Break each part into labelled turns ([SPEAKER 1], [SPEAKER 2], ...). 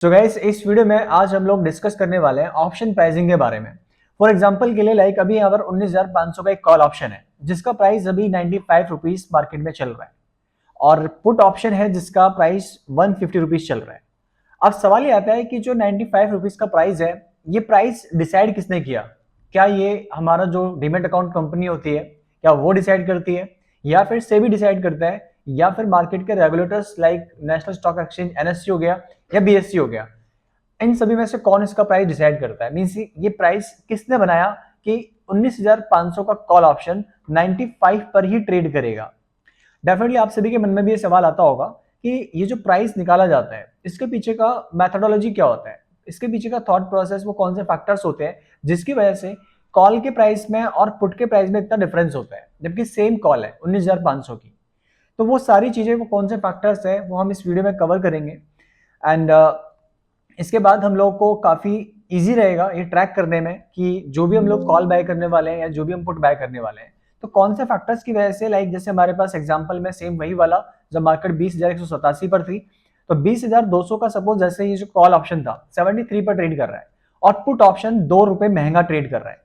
[SPEAKER 1] तो गाइस इस वीडियो में आज हम लोग डिस्कस करने वाले हैं ऑप्शन प्राइसिंग के बारे में। फॉर एग्जांपल के लिए लाइक अभी यहाँ पर 19,500 का एक कॉल ऑप्शन है जिसका प्राइस अभी 95 रुपीज मार्केट में चल रहा है और पुट ऑप्शन है जिसका प्राइस 150 रुपीज चल रहा है। अब सवाल ये आता है कि जो 95 रुपीज का प्राइस है ये प्राइस डिसाइड किसने किया? क्या ये हमारा जो डीमेट अकाउंट कंपनी होती है क्या वो डिसाइड करती है या फिर सेबी डिसाइड करता है या फिर मार्केट के regulators like national stock exchange NSC हो गया या बीएससी हो गया? इन सभी में से कौन इसका प्राइस डिसाइड करता है? मींस ये प्राइस किसने बनाया कि 19,500 का कॉल ऑप्शन 95 पर ही ट्रेड करेगा? डेफिनेटली आप सभी के मन में भी ये सवाल आता होगा कि ये जो प्राइस निकाला जाता है इसके पीछे का मैथोडोलॉजी क्या होता है, इसके पीछे का थॉट प्रोसेस, वो कौन से फैक्टर्स होते हैं जिसकी वजह से कॉल के प्राइस में और पुट के प्राइस में इतना डिफरेंस होता है जबकि सेम कॉल है 19,500 की। तो वो सारी चीजें, वो कौन से फैक्टर्स है, वो हम इस वीडियो में कवर करेंगे। एंड इसके बाद हम लोग को काफी इजी रहेगा ये ट्रैक करने में कि जो भी हम लोग कॉल बाय करने वाले हैं या जो भी हम पुट बाय करने वाले हैं तो कौन से फैक्टर्स की वजह से, लाइक जैसे हमारे पास एग्जांपल में सेम वही वाला जब मार्केट 20,187 पर थी तो 20,200 का सपोज जैसे ये जो कॉल ऑप्शन था 73 पर ट्रेड कर रहा है और पुट ऑप्शन 2 रुपए महंगा ट्रेड कर रहा है,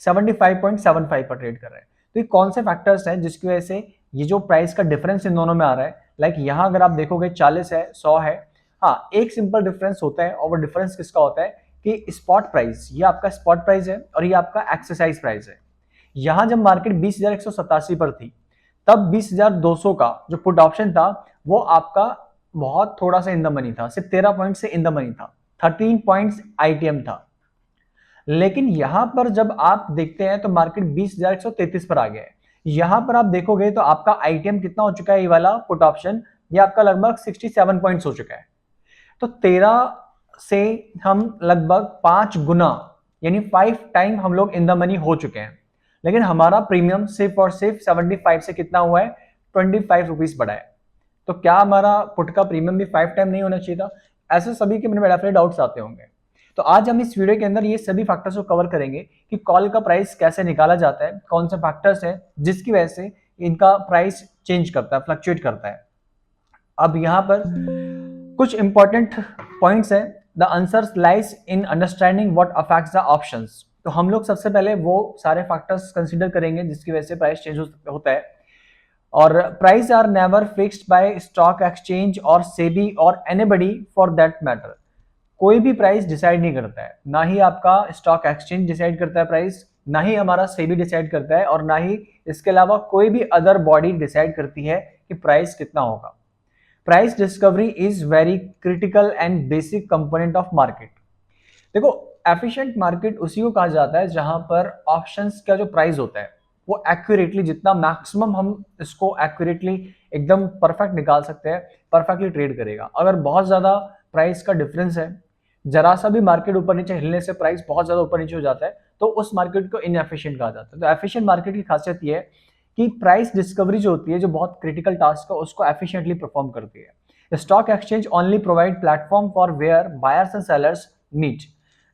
[SPEAKER 1] 75.75 पर ट्रेड कर रहा है। तो ये कौन से फैक्टर्स हैं जिसकी वजह से ये जो प्राइस का डिफरेंस इन दोनों में आ रहा है? लाइक यहाँ अगर आप देखोगे 40 है, 100 है। हाँ, एक सिंपल डिफरेंस होता है और वो डिफरेंस किसका होता है कि स्पॉट प्राइस, ये आपका स्पॉट प्राइस है और ये आपका एक्सरसाइज प्राइस है। यहां जब मार्केट 20,187 पर थी तब 20,200 का जो पुट ऑप्शन था वो आपका बहुत थोड़ा सा इन द मनी था, सिर्फ 13 पॉइंट से इन द मनी था, 13 पॉइंट्स आईटीएम था। लेकिन यहां पर जब आप देखते हैं तो मार्केट 20,133 पर आ गया है। यहां पर आप देखोगे तो आपका आईटीएम कितना हो चुका है, ये वाला पुट ऑप्शन ये आपका लगभग 67 पॉइंट्स हो चुका है। तो 13 से हम लगभग 5 गुना यानी 5 टाइम हम लोग इन द मनी हो चुके हैं। लेकिन हमारा प्रीमियम सिर्फ और सिर्फ 75 से कितना हुआ है, 25 रुपीज बढ़ा है। तो क्या हमारा पुट का प्रीमियम भी 5 टाइम नहीं होना चाहिए था? ऐसे सभी के मन में डेफिनेटली डाउट्स आते होंगे। तो आज हम इस वीडियो के अंदर ये सभी फैक्टर्स को कवर करेंगे कि कॉल का प्राइस कैसे निकाला जाता है, कौन से फैक्टर्स हैं जिसकी वजह से इनका प्राइस चेंज करता है, फ्लक्चुएट करता है। अब यहाँ पर कुछ इंपॉर्टेंट पॉइंट्स हैं। The answers lies in understanding what affects the options. तो हम लोग सबसे पहले वो सारे फैक्टर्स कंसीडर करेंगे जिसकी वजह से प्राइस चेंज होता है। और price are never fixed by stock exchange और सेबी और एनीबडी फॉर दैट मैटर। कोई भी प्राइस डिसाइड नहीं करता है, ना ही आपका स्टॉक एक्सचेंज डिसाइड करता है प्राइस, ना ही हमारा सेबी डिसाइड करता है और ना ही इसके अलावा कोई भी अदर बॉडी डिसाइड करती है कि प्राइस कितना होगा। Price discovery is very critical and basic component of market. देखो, एफिशिएंट मार्केट उसी को कहा जाता है जहां पर ऑप्शंस का जो प्राइस होता है वो एक्यूरेटली, जितना मैक्सिमम हम इसको एक्यूरेटली एकदम परफेक्ट निकाल सकते हैं, परफेक्टली ट्रेड करेगा। अगर बहुत ज्यादा प्राइस का डिफरेंस है, जरा सा भी मार्केट ऊपर नीचे हिलने से प्राइस बहुत ज्यादा ऊपर नीचे हो जाता है, तो उस मार्केट को इनएफिशिएंट कहा जाता है। तो एफिशिएंट मार्केट की खासियत ये है कि प्राइस डिस्कवरी जो होती है, जो बहुत क्रिटिकल टास्क है, उसको एफिशिएंटली परफॉर्म करती है। Stock exchange only provide platform for where buyers and sellers meet.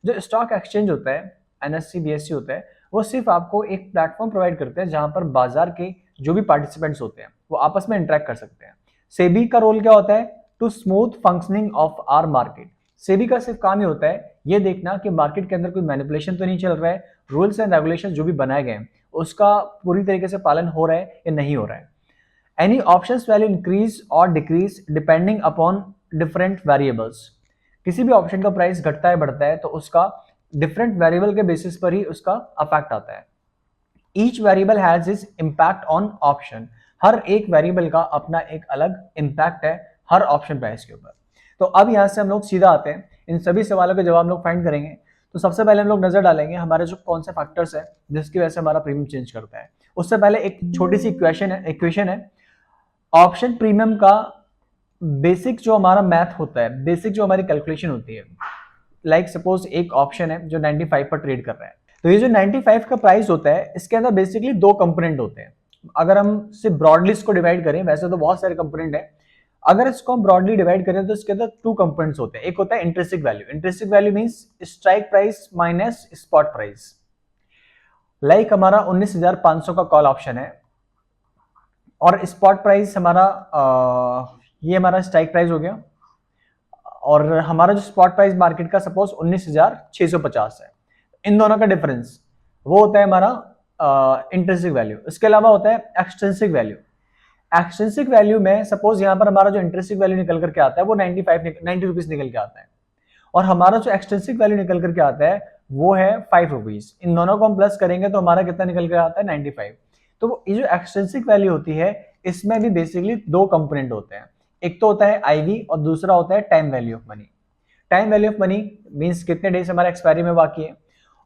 [SPEAKER 1] जो स्टॉक एक्सचेंज होता है, एनएससी बीएससी होता है, वो सिर्फ आपको एक प्लेटफॉर्म प्रोवाइड करते हैं जहां पर बाजार के जो भी पार्टिसिपेंट्स होते हैं वो आपस में इंटरेक्ट कर सकते हैं। सेबी का रोल क्या होता है? To smooth functioning of our market. SEBI का सिर्फ काम ही होता है ये देखना कि मार्केट के अंदर कोई मैनिपुलेशन तो नहीं चल रहा है, रूल्स एंड रेगुलेशन जो भी बनाए गए हैं उसका पूरी तरीके से पालन हो रहा है या नहीं हो रहा है। एनी ऑप्शंस वैल्यू इंक्रीज और decrease depending upon different variables. किसी भी ऑप्शन का प्राइस घटता है बढ़ता है तो उसका डिफरेंट वेरिएबल के बेसिस पर ही उसका अफेक्ट आता है। Each variable has is impact on option. हर एक वेरिएबल का अपना एक अलग इम्पैक्ट है हर ऑप्शन प्राइस के ऊपर। तो अब यहां से हम लोग सीधा आते हैं, इन सभी सवालों के जवाब हम लोग फाइंड करेंगे। तो सबसे पहले हम लोग नजर डालेंगे हमारे जो कौन से फैक्टर्स है जिसकी वजह से हमारा प्रीमियम चेंज करता है। उससे पहले एक छोटी सी इक्वेशन है। ऑप्शन प्रीमियम का बेसिक जो हमारा मैथ होता है, बेसिक जो हमारी कैलकुलेशन होती है, लाइक सपोज एक ऑप्शन है जो 95 पर ट्रेड कर रहा है, तो ये जो 95 का प्राइस होता है इसके अंदर बेसिकली दो कंपोनेंट होते हैं। अगर हम सिर्फ ब्रॉडली इसको डिवाइड करें, वैसे तो बहुत सारे कंपोनेंट है, अगर इसको हम ब्रॉडली डिवाइड करें तो इसके अंदर टू कंपोनेंट्स होते हैं। एक होता है intrinsic value. Intrinsic value means strike price minus spot price. Like हमारा 19,500 का कॉल ऑप्शन है और स्पॉट प्राइस हमारा ये हमारा स्ट्राइक प्राइस हो गया और हमारा जो स्पॉट प्राइस मार्केट का सपोज 19,650 है, इन दोनों का डिफरेंस वो होता है हमारा इंट्रिंसिक वैल्यू। इसके अलावा होता है एक्सट्रिंसिक वैल्यू। एक्सट्रिंसिक वैल्यू में सपोज यहाँ पर हमारा जो इंट्रिंसिक वैल्यू निकल करके आता है वो 90 रुपीज निकल के आता है, और हमारा जो एक्सट्रिंसिक वैल्यू निकल करके आता है वो है 5 रुपीज। इन दोनों को हम प्लस करेंगे तो हमारा कितना निकल के आता है 95। तो ये जो एक्सट्रिंसिक वैल्यू होती है इसमें भी बेसिकली दो कंपोनेंट होते हैं, एक तो होता है आईवी और दूसरा होता है time value of money. Time value of money means कितने डेज हमारा एक्सपायरी में बाकी है,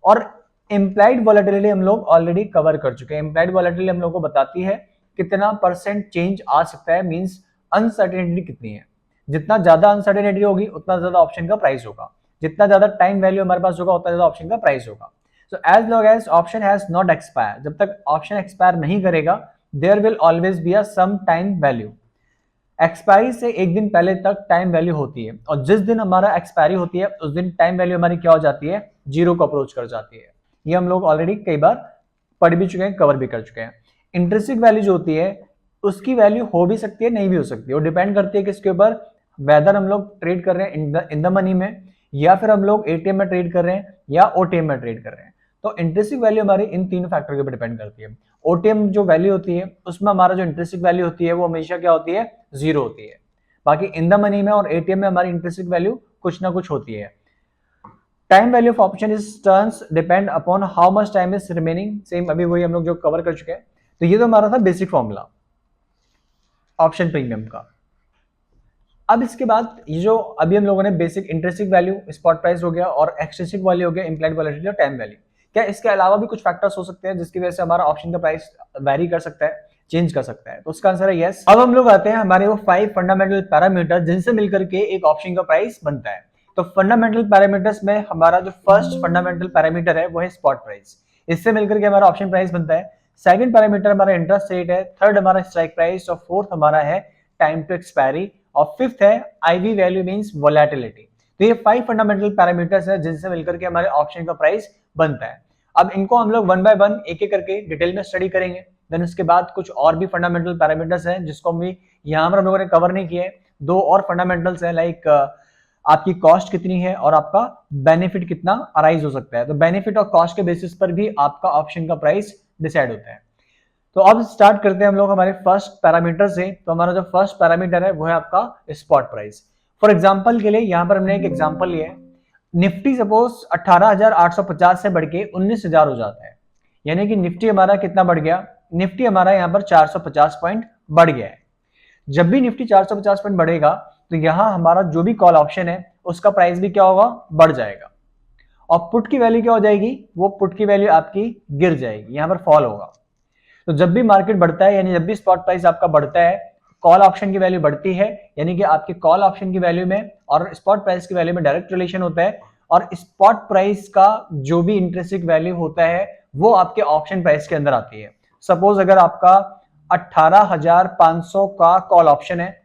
[SPEAKER 1] और इम्प्लाइड वॉलेटिलिटी हम लोग ऑलरेडी कवर कर चुके हैं। इम्प्लाइड वॉलेटिलिटी हम लोग को बताती है कितना परसेंट चेंज आ सकता है, मींस अनसर्टेनिटी कितनी है। जितना ज्यादा अनसर्टेनिटी होगी उतना ज्यादा ऑप्शन का प्राइस होगा, जितना ज्यादा टाइम वैल्यू हमारे पास होगा उतना ज्यादा ऑप्शन का प्राइस होगा। So as long as option has not expire, जब तक ऑप्शन एक्सपायर नहीं करेगा there will always be a some time value. Expiry से एक दिन पहले तक टाइम वैल्यू होती है, और जिस दिन हमारा एक्सपायरी होती है उस दिन टाइम वैल्यू हमारी क्या हो जाती है, जीरो को अप्रोच कर जाती है। ये हम लोग ऑलरेडी कई बार पढ़ भी चुके हैं, कवर भी कर चुके हैं। इंट्रिंसिक वैल्यू जो होती है उसकी वैल्यू हो भी सकती है, नहीं भी हो सकती है, वो डिपेंड करती है किसके ऊपर, वेदर हम लोग ट्रेड कर रहे हैं इन द मनी में, या फिर हम लोग एटीएम में ट्रेड कर रहे हैं या ओटीएम में ट्रेड कर रहे हैं। तो इंट्रिंसिक वैल्यू हमारी इन तीन फैक्टर के ऊपर डिपेंड करती है। ओटीएम जो वैल्यू होती है उसमें हमारा जो इंट्रिंसिक वैल्यू होती है वो हमेशा क्या होती है, जीरो होती है। बाकी इन द मनी में और एटीएम में हमारी इंट्रिंसिक वैल्यू कुछ ना कुछ होती है। Time value of option is turns depend upon how much time is remaining, same अभी वही हम लोग जो कवर कर चुके हैं। तो ये तो हमारा था बेसिक फॉर्मूला ऑप्शन प्रीमियम का। अब इसके बाद ये जो अभी हम लोगों ने basic intrinsic value, spot price हो गया, और एक्सट्रिंसिक वैल्यू हो गया, इम्प्लाइड वॉलेटिलिटी और टाइम वैल्यू, क्या इसके अलावा भी कुछ फैक्टर्स हो सकते हैं जिसकी वजह से हमारा ऑप्शन का प्राइस वेरी कर सकता है, चेंज कर सकता है? तो उसका आंसर है यस। अब हम लोग आते हैं हमारे वो 5 फंडामेंटल पैरामीटर जिनसे मिलकर के एक ऑप्शन का प्राइस बनता है। तो फंडामेंटल पैरामीटर्स में हमारा जो फर्स्ट फंडामेंटल पैरामीटर है वो है स्पॉट प्राइस, इससे मिलकर के हमारा ऑप्शन प्राइस बनता है। सेकंड पैरामीटर हमारा इंटरेस्ट रेट है, थर्ड हमारा स्ट्राइक प्राइस, और फोर्थ हमारा है टाइम टू एक्सपायरी, और फिफ्थ है आईवी वैल्यू मींस वोलेटिलिटी। तो ये 5 फंडामेंटल पैरामीटर्स हैं जिनसे मिलकर के हमारे ऑप्शन का प्राइस बनता है। अब इनको हम लोग वन बाय वन एक एक करके डिटेल में स्टडी करेंगे। देन उसके बाद कुछ और भी फंडामेंटल पैरामीटर्स हैं जिसको हम यहाँ पर हम लोगों ने कवर नहीं किए। दो और फंडामेंटल्स हैं, लाइक आपकी कॉस्ट कितनी है और आपका बेनिफिट कितना अराइज हो सकता है। तो बेनिफिट और कॉस्ट के बेसिस पर भी आपका ऑप्शन का प्राइस डिसाइड होता है। तो अब स्टार्ट करते हैं हम लोग हमारे फर्स्ट पैरामीटर से। तो हमारा जो फर्स्ट पैरामीटर है वो है आपका स्पॉट प्राइस। फॉर एग्जांपल के लिए यहाँ पर हमने एक एग्जांपल लिया है, निफ्टी सपोज 18,850 से बढ़ के 19,000 हो जाता है, यानी कि निफ्टी हमारा कितना बढ़ गया, निफ्टी हमारा यहाँ पर 450 पॉइंट बढ़ गया है। जब भी निफ्टी 450 पॉइंट बढ़ेगा तो यहाँ हमारा जो भी कॉल ऑप्शन है उसका प्राइस भी क्या होगा, बढ़ जाएगा, और पुट की वैल्यू क्या हो जाएगी, वो पुट की वैल्यू आपकी गिर जाएगी, यहाँ पर फॉल होगा। तो जब भी मार्केट बढ़ता है, यानी जब भी स्पॉट प्राइस आपका बढ़ता है, कॉल ऑप्शन की वैल्यू बढ़ती है, यानी कि आपके कॉल ऑप्शन की वैल्यू में और स्पॉट प्राइस की वैल्यू में डायरेक्ट रिलेशन होता है, और स्पॉट प्राइस का जो भी इंट्रिंसिक वैल्यू होता है वो आपके ऑप्शन प्राइस के अंदर आती है। सपोज अगर आपका 18,500 का कॉल ऑप्शन है,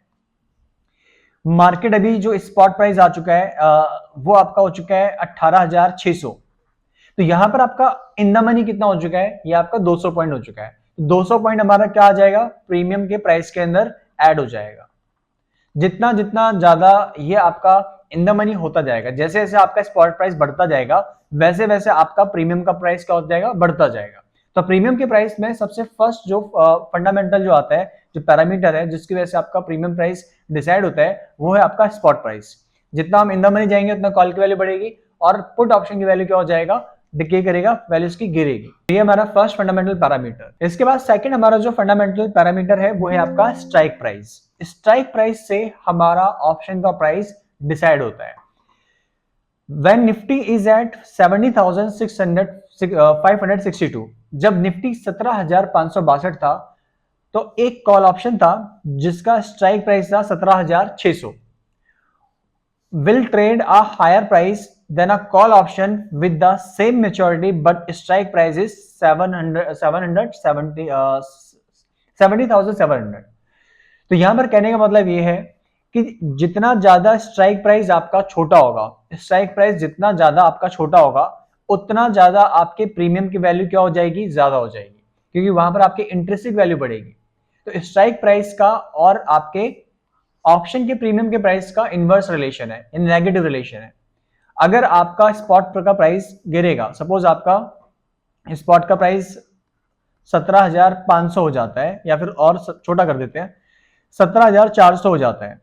[SPEAKER 1] मार्केट अभी जो स्पॉट प्राइस आ चुका है वो आपका हो चुका है 18,600, तो यहां पर आपका इन द मनी कितना हो चुका है, ये आपका 200 पॉइंट हो चुका है। 200 पॉइंट हमारा क्या आ जाएगा, प्रीमियम के प्राइस के अंदर ऐड हो जाएगा। जितना जितना ज्यादा ये आपका इन द मनी होता जाएगा, जैसे जैसे आपका स्पॉट प्राइस बढ़ता जाएगा वैसे वैसे आपका प्रीमियम का प्राइस क्या होता जाएगा, बढ़ता जाएगा। तो प्रीमियम के प्राइस में सबसे फर्स्ट जो फंडामेंटल जो आता है, जो पैरामीटर है जिसकी वजह से आपका प्रीमियम प्राइस डिसाइड होता है, वो है आपका स्पॉट प्राइस। जितना हम इन द मनी जाएंगे उतना कॉल की वैल्यू बढ़ेगी, और पुट ऑप्शन की वैल्यू क्या हो जाएगा, डिके करेगा, वैल्यूज की गिरेगी। ये हमारा फर्स्ट फंडामेंटल पैरामीटर। इसके बाद सेकंड हमारा जो फंडामेंटल पैरामीटर है वो है आपका स्ट्राइक प्राइस। स्ट्राइक प्राइस से हमारा ऑप्शन का प्राइस डिसाइड होता है। When Nifty is at 70,562, जब निफ्टी 17,562 था तो एक कॉल ऑप्शन था जिसका स्ट्राइक प्राइस था 17,600, will trade a higher price than a call option with the same maturity but strike price is 70,700। तो यहां पर कहने का मतलब ये है कि जितना ज्यादा स्ट्राइक प्राइस आपका छोटा होगा, स्ट्राइक प्राइस जितना ज्यादा आपका छोटा होगा उतना ज्यादा आपके प्रीमियम की वैल्यू क्या हो जाएगी, ज्यादा हो जाएगी, क्योंकि वहां पर आपकी इंट्रिंसिक वैल्यू बढ़ेगी। तो स्ट्राइक प्राइस का और आपके ऑप्शन के प्रीमियम के प्राइस का इनवर्स रिलेशन है, नेगेटिव रिलेशन है। अगर आपका स्पॉट का प्राइस गिरेगा, सपोज आपका स्पॉट का प्राइस 17,500 हो जाता है, या फिर और छोटा कर देते हैं 17,400 हो जाता है,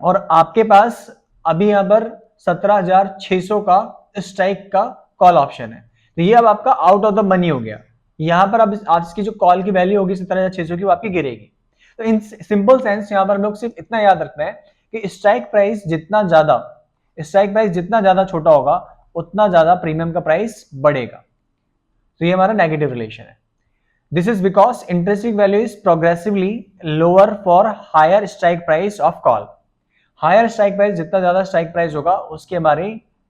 [SPEAKER 1] और आपके पास अभी यहाँ पर 17,600 का स्ट्राइक का कॉल ऑप्शन है, तो ये अब आपका आउट ऑफ द मनी हो गया। यहाँ पर अब आज की जो कॉल की वैल्यू होगी 17,600 की, वो आपकी गिरेगी। तो इन सिंपल सेंस यहाँ पर हम लोग सिर्फ इतना याद रखना है कि स्ट्राइक प्राइस जितना ज्यादा छोटा होगा, उतना ज्यादा प्रीमियम का प्राइस बढ़ेगा। तो ये हमारा नेगेटिव रिलेशन है। This is because intrinsic value is progressively lower for higher strike price of call. Higher strike price, जितना ज्यादा स्ट्राइक प्राइस होगा उसकी हमारी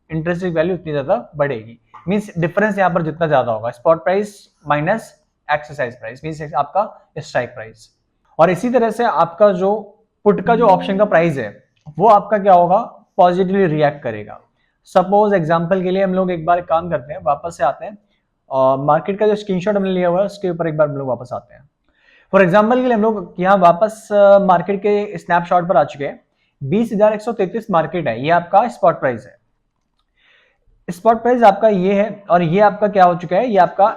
[SPEAKER 1] इंट्रिंसिक वैल्यू उतनी ज्यादा बढ़ेगी। मींस डिफरेंस यहाँ पर जितना ज्यादा होगा, spot price minus exercise price means आपका स्ट्राइक प्राइस। और इसी तरह से आपका जो पुट का जो ऑप्शन का प्राइस है, वो आपका क्या होगा, पॉजिटिवली रिएक्ट करेगा। सपोज एग्जांपल के लिए हम लोग एक बार काम करते हैं, वापस से आते हैं और मार्केट का जो स्क्रीनशॉट हमने लिया हुआ है उसके ऊपर एक बार हम लोग वापस आते हैं। फॉर एग्जांपल के लिए हम लोग यहाँ वापस मार्केट के स्नैपशॉट पर आ चुके हैं। 20,133 मार्केट है, ये आपका स्पॉट प्राइस है। स्पॉट प्राइस आपका ये है, और ये आपका क्या हो चुका है, ये आपका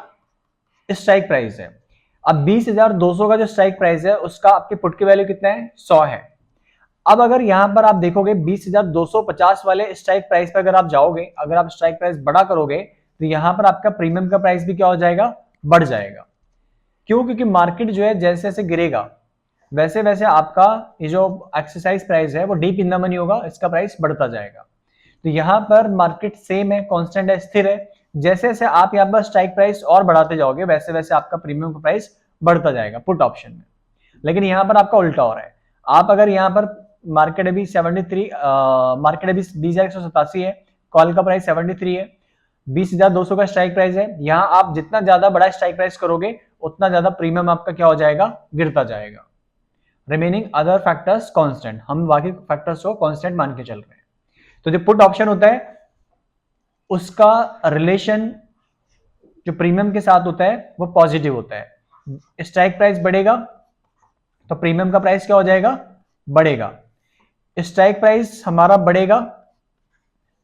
[SPEAKER 1] स्ट्राइक प्राइस है। अब 20,200 का जो स्ट्राइक प्राइस है, उसका आपके पुट की वैल्यू कितना है, 100 है। अब अगर यहां पर आप देखोगे 20,250 वाले स्ट्राइक प्राइस पर अगर आप जाओगे, अगर आप स्ट्राइक प्राइस बड़ा करोगे, तो यहां पर आपका प्रीमियम का प्राइस भी क्या हो जाएगा, बढ़ जाएगा। क्यों? क्योंकि मार्केट जो है जैसे जैसे गिरेगा, वैसे वैसे आपका ये जो एक्सरसाइज प्राइस है वो डीप इन द मनी होगा, इसका प्राइस बढ़ता जाएगा। तो यहाँ पर मार्केट सेम है, कांस्टेंट है, स्थिर है। जैसे जैसे आप यहाँ पर स्ट्राइक प्राइस और बढ़ाते जाओगे, वैसे वैसे आपका प्रीमियम का प्राइस बढ़ता जाएगा पुट ऑप्शन में। लेकिन यहाँ पर आपका उल्टा हो रहा है। आप अगर यहाँ पर मार्केट अभी 73 मार्केट अभी 20,187 है, कॉल का प्राइस 73 है, 20,200 का स्ट्राइक प्राइस है। यहाँ आप जितना ज्यादा बड़ा स्ट्राइक प्राइस करोगे, उतना ज्यादा प्रीमियम आपका क्या हो जाएगा, गिरता जाएगा। रिमेनिंग अदर फैक्टर्स कांस्टेंट, हम बाकी फैक्टर्स को कांस्टेंट मान के चल रहे हैं। तो जो पुट ऑप्शन होता है उसका रिलेशन जो प्रीमियम के साथ होता है वो पॉजिटिव होता है। स्ट्राइक प्राइस बढ़ेगा तो प्रीमियम का प्राइस क्या हो जाएगा, बढ़ेगा। स्ट्राइक प्राइस हमारा बढ़ेगा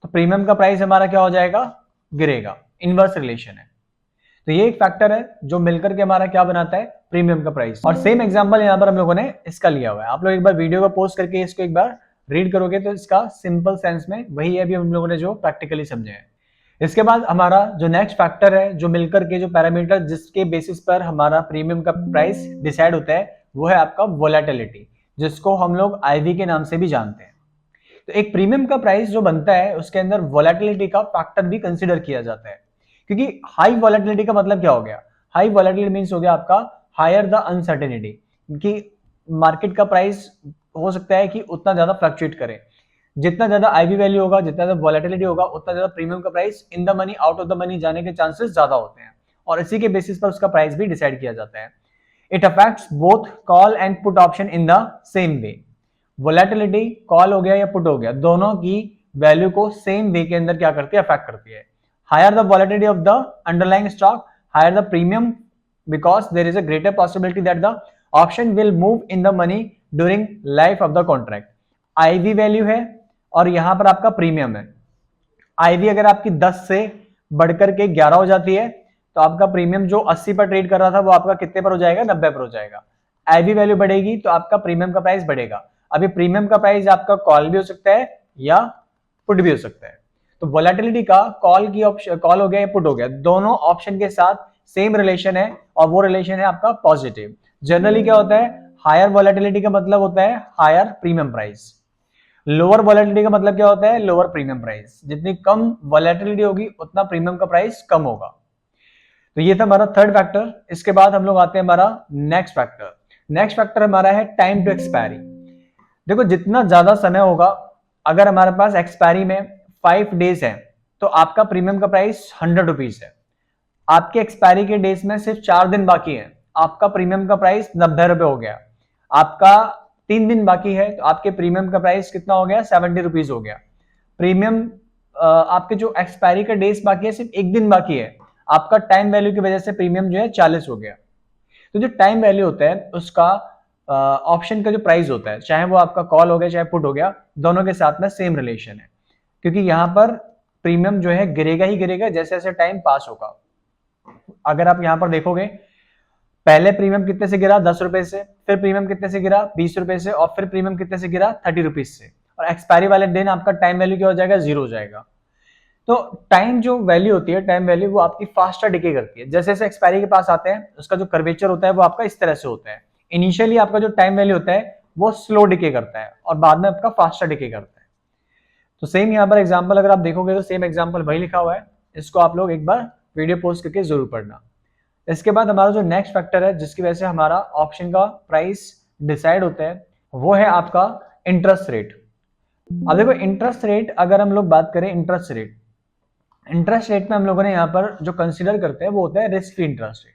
[SPEAKER 1] तो प्रीमियम का प्राइस हमारा क्या हो जाएगा, गिरेगा। इनवर्स रिलेशन है। तो ये एक फैक्टर है जो मिलकर के हमारा क्या बनाता है, प्रीमियम का प्राइस। और सेम एग्जांपल यहां पर हम लोगों ने इसका लिया हुआ है। आप लोग एक बार वीडियो को पॉज करके इसको एक बार रीड करोगे तो इसका सिंपल सेंस में वही है अभी हम लोगों ने जो प्रैक्टिकली समझे हैं। इसके बाद हमारा जो नेक्स्ट फैक्टर है, जो मिलकर के जो पैरामीटर जिसके बेसिस पर हमारा प्रीमियम का प्राइस डिसाइड होता है, वो है आपका वोलेटिलिटी, जिसको हम लोग आईवी के नाम से भी जानते हैं। तो एक प्रीमियम का प्राइस जो बनता है उसके अंदर वोलेटिलिटी का फैक्टर भी कंसिडर किया जाता है। क्योंकि हाई वोलेटिलिटी का मतलब क्या हो गया, हाई वोलेटिलिटी मींस हो गया आपका हायर द अनसर्टेनिटी, कि मार्केट का प्राइस हो सकता है कि उतना ज्यादा फ्लक्चुएट करे। जितना ज्यादा आईवी वैल्यू होगा, जितना ज्यादा वोलेटिलिटी होगा, उतना ज्यादा प्रीमियम का price in the money out of the money जाने के चांसेस ज्यादा होते हैं, और इसी के बेसिस पर उसका प्राइस भी डिसाइड किया जाता है। It affects both call and put option in the same way. Volatility call हो गया या पुट हो गया, दोनों की वैल्यू को सेम वे के अंदर क्या करती है, अफेक्ट करती है। Higher the volatility of the underlying stock, higher the premium, because there is a greater possibility that the option will move in the money during life of the contract. IV value है और यहां पर आपका premium है। IV अगर आपकी 10 से बढ़कर के 11 हो जाती है तो आपका प्रीमियम जो 80 पर ट्रेड कर रहा था वो आपका कितने पर हो जाएगा, 90 पर हो जाएगा। IV वैल्यू बढ़ेगी तो आपका प्रीमियम का प्राइस बढ़ेगा। अभी प्रीमियम का प्राइस आपका कॉल भी हो सकता है या पुट भी हो सकता है। तो वोलेटिलिटी का कॉल की ऑप्शन, कॉल हो गया या पुट हो गया, दोनों ऑप्शन के साथ सेम रिलेशन है, और वो रिलेशन है आपका पॉजिटिव। जनरली क्या होता है, हायर वोलेटिलिटी का मतलब होता है higher premium price, lower volatility का मतलब क्या होता है, लोअर प्रीमियम प्राइस। जितनी कम वोलेटिलिटी होगी उतना प्रीमियम का प्राइस कम होगा। तो ये था हमारा थर्ड फैक्टर। इसके बाद हम लोग आते हैं हमारा नेक्स्ट फैक्टर। नेक्स्ट फैक्टर हमारा है टाइम टू एक्सपायरी। देखो जितना ज्यादा समय होगा, अगर हमारे पास एक्सपायरी में 5 डेज है तो आपका प्रीमियम का प्राइस 100 रुपीज है। आपके एक्सपायरी के डेज में सिर्फ 4 दिन बाकी है, आपका प्रीमियम का प्राइस 90 रुपए हो गया। आपका 3 दिन बाकी है तो आपके प्रीमियम का प्राइस कितना हो गया, 70 रुपीज हो गया। प्रीमियम आपके जो एक्सपायरी का डेज बाकी है, सिर्फ 1 दिन बाकी है, आपका टाइम वैल्यू की वजह से प्रीमियम जो है 40 हो गया। तो जो टाइम वैल्यू होता है उसका ऑप्शन का जो प्राइस होता है, चाहे वो आपका कॉल हो गया चाहे पुट हो गया, दोनों के साथ में सेम रिलेशन है, क्योंकि यहाँ पर प्रीमियम जो है गिरेगा ही गिरेगा जैसे जैसे टाइम पास होगा। अगर आप यहाँ पर देखोगे, पहले प्रीमियम कितने से गिरा, 10 रुपए से, फिर प्रीमियम कितने से गिरा, 20 रुपए से, और फिर प्रीमियम कितने से गिरा, 30 रुपीज से, और एक्सपायरी वाले दिन आपका टाइम वैल्यू क्या हो जाएगा, 0 हो जाएगा। तो टाइम जो वैल्यू होती है, टाइम वैल्यू, वो आपकी फास्टर डिके करती है। जैसे जैसे एक्सपायरी के पास आते हैं, उसका जो कर्वेचर होता है वो आपका इस तरह से होता है। इनिशियली आपका जो टाइम वैल्यू होता है वो स्लो डिके करता है और बाद में आपका फास्टर डिके करता है। तो सेम यहाँ पर एग्जाम्पल अगर आप देखोगे तो सेम एग्जाम्पल वही लिखा हुआ है, इसको आप लोग एक बार वीडियो पोस्ट करके जरूर पढ़ना। इसके बाद हमारा जो नेक्स्ट फैक्टर है जिसकी वजह से हमारा ऑप्शन का प्राइस डिसाइड होता है, वो है आपका इंटरेस्ट रेट। अब देखो इंटरेस्ट रेट, अगर हम लोग बात करें इंटरेस्ट रेट में हम लोगों ने यहाँ पर जो कंसीडर करते हैं वो होता है रिस्क फ्री इंटरेस्ट रेट।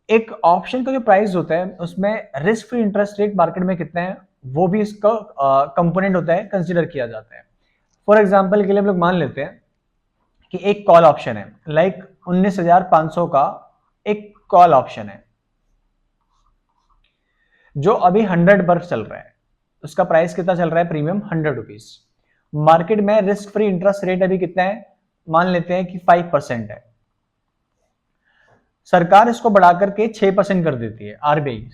[SPEAKER 1] एक ऑप्शन का जो प्राइस होता है उसमें risk free interest rate market में कितना है वो भी इसका कंपोनेंट होता है, कंसीडर किया जाता है। फॉर एग्जाम्पल के लिए हम लोग मान लेते हैं कि एक कॉल ऑप्शन है, लाइक 19,500 का एक कॉल ऑप्शन है जो अभी 100 पर चल रहा है। उसका प्राइस कितना चल रहा है, प्रीमियम 100 रुपीज। मार्केट में रिस्क फ्री इंटरेस्ट रेट अभी कितना है, मान लेते हैं कि 5% है। सरकार इसको बढ़ाकर के 6% कर देती है, आरबीआई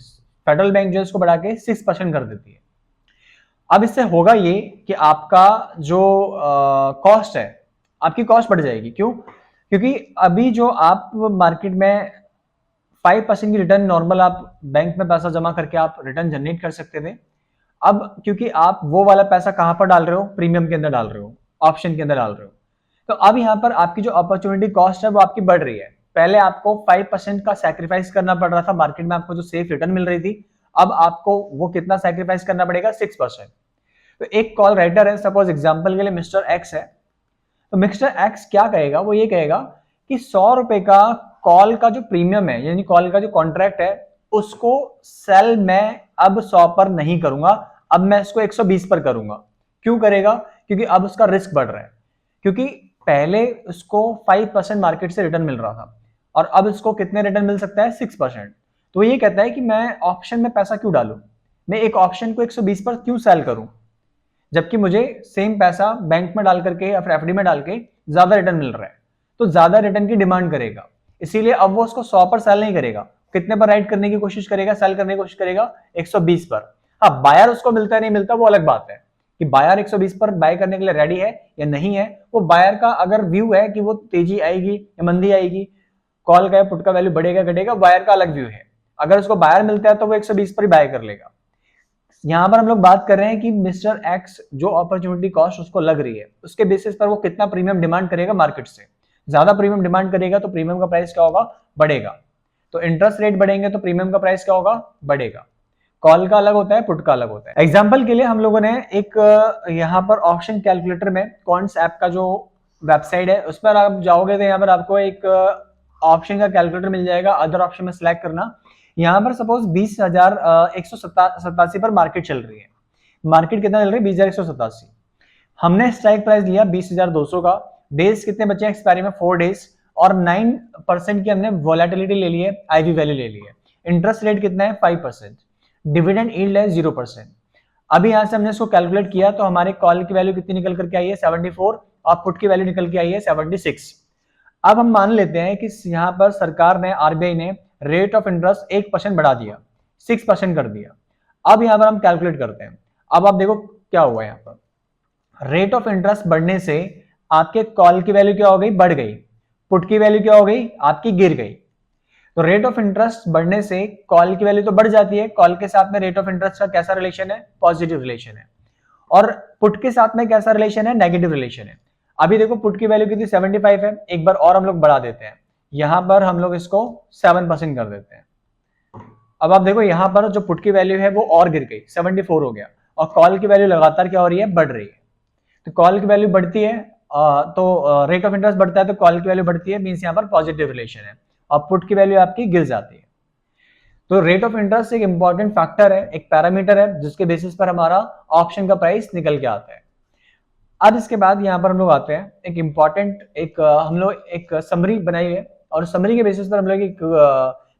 [SPEAKER 1] फेडरल बैंक जो है इसको बढ़ा के 6% कर देती है। अब इससे होगा ये कि आपका जो कॉस्ट है, आपकी कॉस्ट बढ़ जाएगी। क्यों? क्योंकि अभी जो आप मार्केट में 5% की रिटर्न नॉर्मल आप बैंक में पैसा जमा करके आप रिटर्न जनरेट कर सकते थे, अब क्योंकि आप वो वाला पैसा कहां पर डाल रहे हो, प्रीमियम के अंदर डाल रहे हो, ऑप्शन के अंदर डाल रहे हो, तो अब यहां पर आपकी जो अपॉर्चुनिटी कॉस्ट है वो आपकी बढ़ रही है। पहले आपको 5% का सैक्रिफाइस करना पड़ रहा था, मार्केट में आपको जो सेफ रिटर्न मिल रही थी, अब आपको वो कितना सैक्रिफाइस करना पड़ेगा, 6%। तो एक कॉल राइटर है, सपोज एग्जाम्पल के लिए मिस्टर एक्स है, तो मिस्टर एक्स क्या कहेगा, वो ये कहेगा कि 100 रुपए का कॉल का जो प्रीमियम है, यानी कॉल का जो कॉन्ट्रैक्ट है, उसको सेल मैं अब 100 पर नहीं करूंगा, अब मैं इसको 120 पर करूंगा। क्यों करेगा? क्योंकि अब उसका रिस्क बढ़ रहा है, क्योंकि पहले उसको 5% मार्केट से रिटर्न मिल रहा था और अब इसको कितने रिटर्न मिल सकता है, 6%। तो ये कहता है कि मैं ऑप्शन में पैसा क्यों डालूं, मैं एक ऑप्शन को 120 पर क्यों सेल करूं, जबकि मुझे सेम पैसा बैंक में डाल करके या फिर एफडी में डाल के ज्यादा रिटर्न मिल रहा है। तो ज्यादा रिटर्न की डिमांड करेगा, इसीलिए अब वो उसको 100 पर सेल नहीं करेगा, कितने पर राइड करने की कोशिश करेगा, सेल करने की कोशिश करेगा, 120 पर। हाँ, बायर उसको मिलता है नहीं मिलता वो अलग बात है, कि बायर 120 पर बाय करने के लिए रेडी है या नहीं है, वो बायर का अगर व्यू है कि वो तेजी आएगी या मंदी आएगी, कॉल का या पुट का वैल्यू बढ़ेगा घटेगा, बायर का अलग व्यू है। अगर उसको बायर मिलता है तो वो 120 पर ही बाय कर लेगा। यहां पर हम लोग बात कर रहे हैं कि मिस्टर एक्स जो अपॉर्चुनिटी कॉस्ट उसको लग रही है, उसके बेसिस पर वो कितना प्रीमियम डिमांड करेगा मार्केट से। ज्यादा प्रीमियम डिमांड करेगा तो प्रीमियम का प्राइस क्या होगा, बढ़ेगा। तो इंटरेस्ट रेट बढ़ेंगे तो प्रीमियम का प्राइस क्या होगा, बढ़ेगा। कॉल का अलग होता है, पुट का अलग होता है। एग्जाम्पल के लिए हम लोगों ने एक यहाँ पर ऑप्शन कैलकुलेटर में कॉन्स ऐप का जो वेबसाइट है उस पर आप जाओगे तो यहाँ पर आपको एक ऑप्शन का कैलकुलेटर मिल जाएगा, अदर ऑप्शन में सिलेक्ट करना। यहाँ पर सपोज 20,187 पर मार्केट चल रही है, मार्केट कितना चल रही है, 20,187। हमने स्ट्राइक प्राइस लिया 20,200 का, डेज कितने बचे एक्सपायरी में, 4 डेज, और 9% की हमने वोलेटिलिटी ले ली है, आईवी वैल्यू ले ली है। इंटरेस्ट रेट कितना है, 5%। डिविडेंड यील्ड है 0%। अभी यहां से हमने इसको कैलकुलेट किया तो हमारे कॉल की वैल्यू कितनी निकल करके आई है, 74, और पुट की वैल्यू निकल के आई है 76। अब हम मान लेते हैं कि यहाँ पर सरकार ने, आरबीआई ने रेट ऑफ इंटरेस्ट 1% बढ़ा दिया, 6% कर दिया। अब यहां पर हम कैलकुलेट करते हैं। अब आप देखो क्या हुआ, यहाँ पर रेट ऑफ इंटरेस्ट बढ़ने से आपके कॉल की वैल्यू क्या हो गई, बढ़ गई, पुट की वैल्यू क्या हो गई, आपकी गिर गई। तो रेट ऑफ इंटरेस्ट बढ़ने से कॉल की वैल्यू तो बढ़ जाती है, कॉल के साथ में रेट ऑफ इंटरेस्ट का कैसा रिलेशन है, पॉजिटिव रिलेशन है, और पुट के साथ में कैसा रिलेशन है, नेगेटिव रिलेशन है। अभी देखो पुट की वैल्यू कितनी, 75 है, एक बार और हम लोग बढ़ा देते हैं, यहां पर हम लोग इसको 7% कर देते हैं। अब आप देखो यहां पर जो पुट की वैल्यू है वो और गिर गई, 74 हो गया, और कॉल की वैल्यू लगातार क्या हो रही है, बढ़ रही है। तो कॉल की वैल्यू बढ़ती है तो रेट ऑफ इंटरेस्ट बढ़ता है तो कॉल की वैल्यू बढ़ती है, मींस यहां पर पॉजिटिव रिलेशन है, और पुट की वैल्यू आपकी गिर जाती है। तो रेट ऑफ इंटरेस्ट एक इंपॉर्टेंट फैक्टर है, एक पैरामीटर है जिसके बेसिस पर हमारा ऑप्शन का प्राइस निकल के आता है। अब इसके बाद यहाँ पर हम लोग आते हैं एक इम्पॉर्टेंट, हम लोग एक समरी बनाई है, और समरी के बेसिस पर हम लोग एक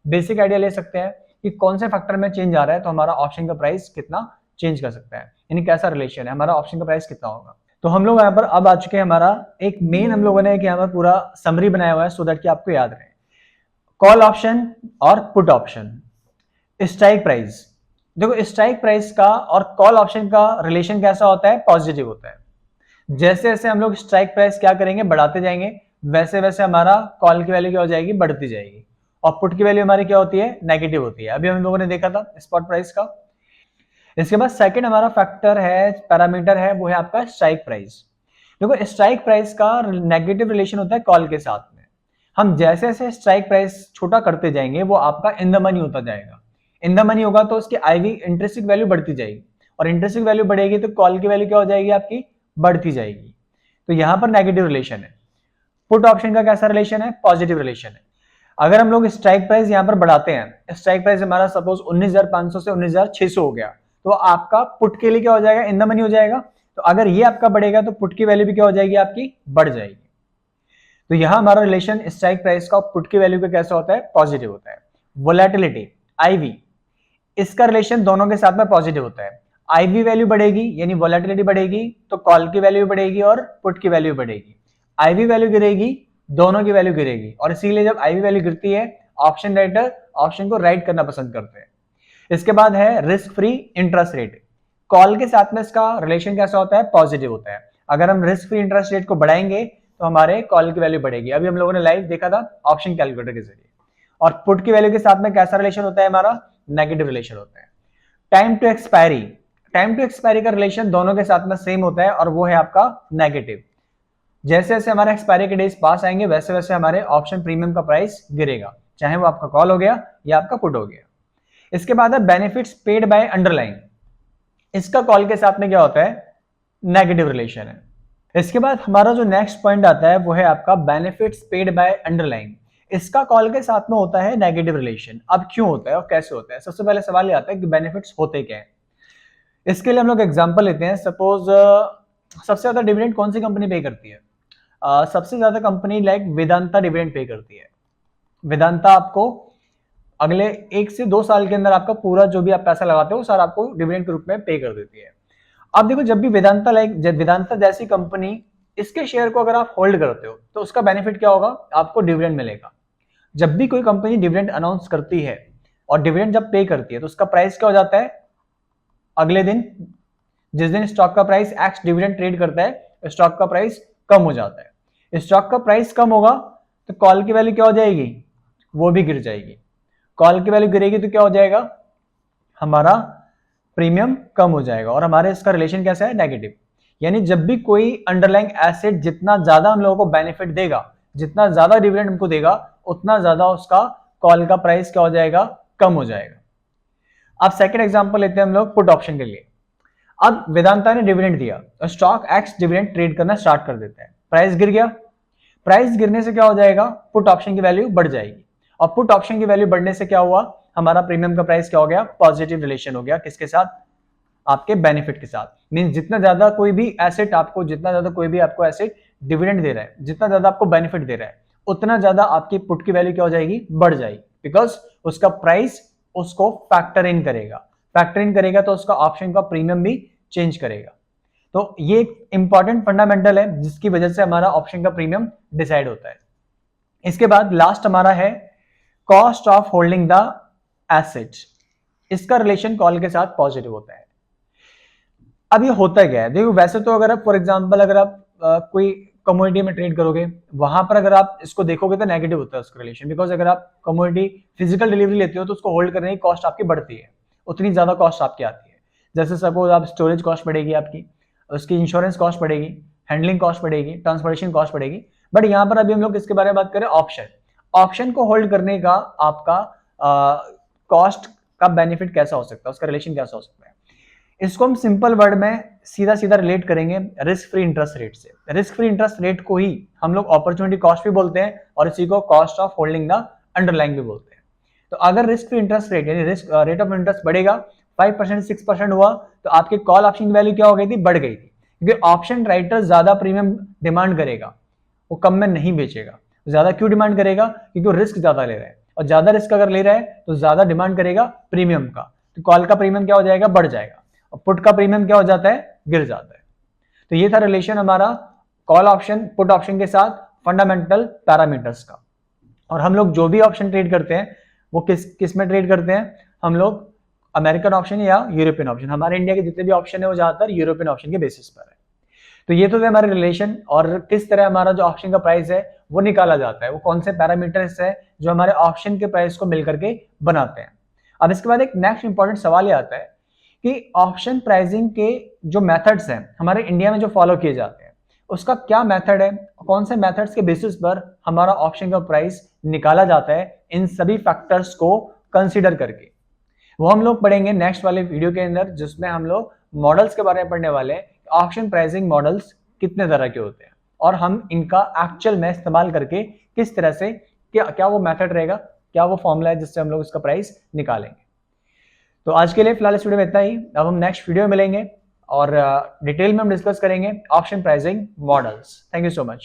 [SPEAKER 1] बेसिक आइडिया ले सकते हैं। कि कौन से फैक्टर में चेंज आ रहा है तो हमारा ऑप्शन का प्राइस कितना चेंज कर सकता है, यानी कैसा रिलेशन है, हमारा ऑप्शन का प्राइस कितना होगा। तो हम लोग यहाँ पर अब आ चुके हैं, हमारा एक मेन हम लोगों ने यहाँ पर पूरा समरी बनाया हुआ है सो दैट कि आपको याद रहे। कॉल ऑप्शन और पुट ऑप्शन, स्ट्राइक प्राइस। देखो स्ट्राइक प्राइस का और कॉल ऑप्शन का रिलेशन कैसा होता है, पॉजिटिव होता है। जैसे जैसे हम लोग स्ट्राइक प्राइस क्या करेंगे, बढ़ाते जाएंगे, वैसे वैसे हमारा कॉल की वैल्यू क्या हो जाएगी, बढ़ती जाएगी। और पुट की वैल्यू हमारी क्या होती है, नेगेटिव होती है। अभी हम लोगों ने देखा था स्पॉट प्राइस का। इसके बाद सेकंड हमारा फैक्टर है, पैरामीटर है, वो है आपका स्ट्राइक प्राइस। देखो स्ट्राइक प्राइस का नेगेटिव रिलेशन होता है कॉल के साथ में। हम जैसे जैसे स्ट्राइक प्राइस छोटा करते जाएंगे वो आपका इन द मनी होता जाएगा। इन द मनी होगा तो उसकी आईवी इंट्रिंसिक वैल्यू बढ़ती जाएगी, और इंट्रिंसिक वैल्यू बढ़ेगी तो कॉल की वैल्यू क्या हो जाएगी, आपकी बढ़ती जाएगी। तो यहां पर नेगेटिव रिलेशन है। पुट ऑप्शन का कैसा रिलेशन है, पॉजिटिव रिलेशन है। अगर हम लोग स्ट्राइक प्राइस यहां पर बढ़ाते हैं, स्ट्राइक प्राइस हमारा सपोज 19,500 से 19,600 हो गया, तो आपका पुट के लिए क्या हो जाएगा, इन द मनी हो जाएगा। तो अगर ये आपका बढ़ेगा तो पुट की वैल्यू भी क्या हो जाएगी, आपकी बढ़ जाएगी। तो यहां हमारा रिलेशन स्ट्राइक प्राइस का पुट की वैल्यू का कैसा होता है, पॉजिटिव होता है। वोलेटिलिटी, आईवी, इसका रिलेशन दोनों के साथ में पॉजिटिव होता है। आईवी वैल्यू बढ़ेगी यानी वोलेटिलिटी बढ़ेगी तो कॉल की वैल्यू बढ़ेगी और पुट की वैल्यू बढ़ेगी। आईवी वैल्यू गिरेगी, दोनों की वैल्यू गिरेगी, और इसीलिए जब आईवी वैल्यू गिरती है ऑप्शन राइटर ऑप्शन को राइट करना पसंद करते हैं। इसके बाद है risk free interest rate. Call के साथ में इसका रिलेशन कैसा होता है, पॉजिटिव होता है। अगर हम रिस्क फ्री इंटरेस्ट रेट को बढ़ाएंगे तो हमारे कॉल की वैल्यू बढ़ेगी। अभी हम लोगों ने लाइव देखा था ऑप्शन कैलकुलेटर के जरिए। और पुट की वैल्यू के साथ में कैसा रिलेशन होता है, हमारा नेगेटिव रिलेशन होता है। Time to expiry, time to expiry का रिलेशन दोनों के साथ में सेम होता है और वो है आपका नेगेटिव। जैसे जैसे हमारे एक्सपायरी के डेज पास आएंगे वैसे वैसे हमारे ऑप्शन प्रीमियम का प्राइस गिरेगा, चाहे वो आपका कॉल हो गया या आपका पुट हो गया। इसके बाद है बेनिफिट्स पेड बाय अंडरलाइन। इसका कॉल के साथ में क्या होता है, नेगेटिव रिलेशन है। इसके बाद हमारा जो नेक्स्ट पॉइंट आता है वो है आपका बेनिफिट्स पेड बाय अंडरलाइन। इसका कॉल के साथ में होता है नेगेटिव रिलेशन। अब क्यों होता है और कैसे होता है, सबसे पहले सवाल ये आता है कि बेनिफिट्स होते क्या है। इसके लिए हम लोग एग्जांपल लेते हैं। सपोज सबसे ज्यादा डिविडेंड कौन सी कंपनी पे करती है, सबसे ज्यादा company like Vedanta dividend pay करती है। वेदांता आपको अगले 1 से 2 साल के अंदर आपका पूरा जो भी आप पैसा लगाते हो सारा आपको डिविडेंड के रूप में पे कर देती है। अब देखो जब भी वेदांता वेदांता जैसी कंपनी, इसके शेयर को अगर आप होल्ड करते हो तो उसका बेनिफिट क्या होगा, आपको डिविडेंड मिलेगा। जब भी कोई कंपनी डिविडेंड अनाउंस करती है और डिविडेंड जब पे करती है तो उसका प्राइस क्या हो जाता है, अगले दिन जिस दिन स्टॉक का प्राइस एक्स डिविडेंड ट्रेड करता है स्टॉक का प्राइस कम हो जाता है। स्टॉक का प्राइस कम होगा तो कॉल की वैल्यू क्या हो जाएगी, वो भी गिर जाएगी। कॉल की वैल्यू गिरेगी तो क्या हो जाएगा, हमारा प्रीमियम कम हो जाएगा और हमारे इसका रिलेशन कैसा है, नेगेटिव। यानी जब भी कोई अंडरलाइंग एसेट जितना ज्यादा हम लोगों को बेनिफिट देगा, जितना ज्यादा डिविडेंड हमको देगा, उतना ज्यादा उसका कॉल का प्राइस क्या हो जाएगा, कम हो जाएगा। अब सेकंड एग्जांपल लेते हैं हम लोग पुट ऑप्शन के लिए। अब वेदांता ने डिविडेंड दिया, स्टॉक एक्स डिविडेंड ट्रेड करना स्टार्ट कर देता है, प्राइस गिर गया। प्राइस गिरने से क्या हो जाएगा, पुट ऑप्शन की वैल्यू बढ़ जाएगी, और पुट ऑप्शन की वैल्यू बढ़ने से क्या हुआ, हमारा प्रीमियम का प्राइस क्या हो गया, पॉजिटिव रिलेशन हो गया। किसके साथ, आपके बेनिफिट के साथ। मीन जितना ज्यादा कोई भी एसेट आपको, जितना ज्यादा कोई भी आपको एसेट डिविडेंड दे रहा है, जितना ज्यादा आपको बेनिफिट दे रहा है, उतना ज्यादा आपकी पुट की वैल्यू क्या हो जाएगी, बढ़ जाएगी। बिकॉज उसका प्राइस उसको फैक्टर इन करेगा, फैक्टर इन करेगा तो उसका ऑप्शन का प्रीमियम भी चेंज करेगा। तो ये एक इंपॉर्टेंट फंडामेंटल है जिसकी वजह से हमारा ऑप्शन का प्रीमियम डिसाइड होता है। इसके बाद लास्ट हमारा है cost of holding the asset. इसका रिलेशन कॉल के साथ पॉजिटिव होता है। अब ये होता क्या है, देखो वैसे तो अगर आप फॉर एग्जांपल अगर आप कोई कमोडिटी में ट्रेड करोगे, वहां पर अगर आप इसको देखोगे तो नेगेटिव होता है उसका रिलेशन। बिकॉज अगर आप कमोडिटी फिजिकल डिलीवरी लेते हो तो उसको होल्ड करने की कॉस्ट आपकी बढ़ती है, उतनी ज्यादा कॉस्ट आपकी आती है। जैसे सपोज आप स्टोरेज कॉस्ट बढ़ेगी आपकी, उसकी इंश्योरेंस कॉस्ट बढ़ेगी, हैंडलिंग कॉस्ट बढ़ेगी, ट्रांसपोर्टेशन कॉस्ट बढ़ेगी। बट यहाँ पर अभी हम लोग किसके बारे में बात करें, ऑप्शन। ऑप्शन को होल्ड करने का आपका कॉस्ट का बेनिफिट कैसा हो सकता है, उसका रिलेशन कैसा हो सकता है। इसको हम सिंपल वर्ड में सीधा सीधा रिलेट करेंगे रिस्क फ्री इंटरेस्ट रेट से। रिस्क फ्री इंटरेस्ट रेट को ही हम लोग अपॉर्चुनिटी कॉस्ट भी बोलते हैं और इसी को cost of holding the underlying भी बोलते हैं। तो अगर रिस्क फ्री इंटरेस्ट रेट यानी रिस्क रेट ऑफ इंटरेस्ट बढ़ेगा 5% 6% हुआ तो आपके कॉल ऑप्शन की वैल्यू क्या हो गई थी, बढ़ गई थी। क्योंकि ऑप्शन राइटर ज्यादा प्रीमियम डिमांड करेगा, वो कम में नहीं बेचेगा। ज्यादा क्यों डिमांड करेगा, क्योंकि वो रिस्क ज्यादा ले रहा है। और ज्यादा रिस्क अगर ले रहा है तो ज्यादा डिमांड करेगा प्रीमियम का, तो कॉल का प्रीमियम क्या हो जाएगा, बढ़ जाएगा, और पुट का प्रीमियम क्या हो जाता है, गिर जाता है। तो ये था रिलेशन हमारा कॉल ऑप्शन पुट ऑप्शन के साथ फंडामेंटल पैरामीटर्स का। और हम लोग जो भी ऑप्शन ट्रेड करते हैं वो किस में ट्रेड करते हैं, हम लोग अमेरिकन ऑप्शन या यूरोपियन ऑप्शन, हमारे इंडिया के जितने भी ऑप्शन है वो ज्यादातर यूरोपियन ऑप्शन के बेसिस पर है। तो ये तो थे हमारे रिलेशन, और किस तरह हमारा जो ऑप्शन का प्राइस है वो निकाला जाता है, वो कौन से पैरामीटर्स है जो हमारे ऑप्शन के प्राइस को मिलकर के बनाते हैं। अब इसके बाद एक नेक्स्ट इंपॉर्टेंट सवाल ये आता है कि ऑप्शन प्राइसिंग के जो मेथड्स हैं हमारे इंडिया में जो फॉलो किए जाते हैं उसका क्या मेथड है, कौन से मेथड्स के बेसिस पर हमारा ऑप्शन का प्राइस निकाला जाता है, इन सभी फैक्टर्स को कंसीडर करके वो हम लोग पढ़ेंगे नेक्स्ट वाले वीडियो के अंदर, जिसमें हम लोग मॉडल्स के बारे में पढ़ने वाले हैं। ऑप्शन प्राइसिंग मॉडल्स कितने तरह के होते हैं और हम इनका एक्चुअल में इस्तेमाल करके किस तरह से क्या वो मेथड रहेगा, क्या वो फॉर्मूला है जिससे हम लोग इसका प्राइस निकालेंगे। तो आज के लिए फिलहाल इस वीडियो में इतना ही, अब हम नेक्स्ट वीडियो में मिलेंगे और डिटेल में हम डिस्कस करेंगे option pricing models. Thank you so much.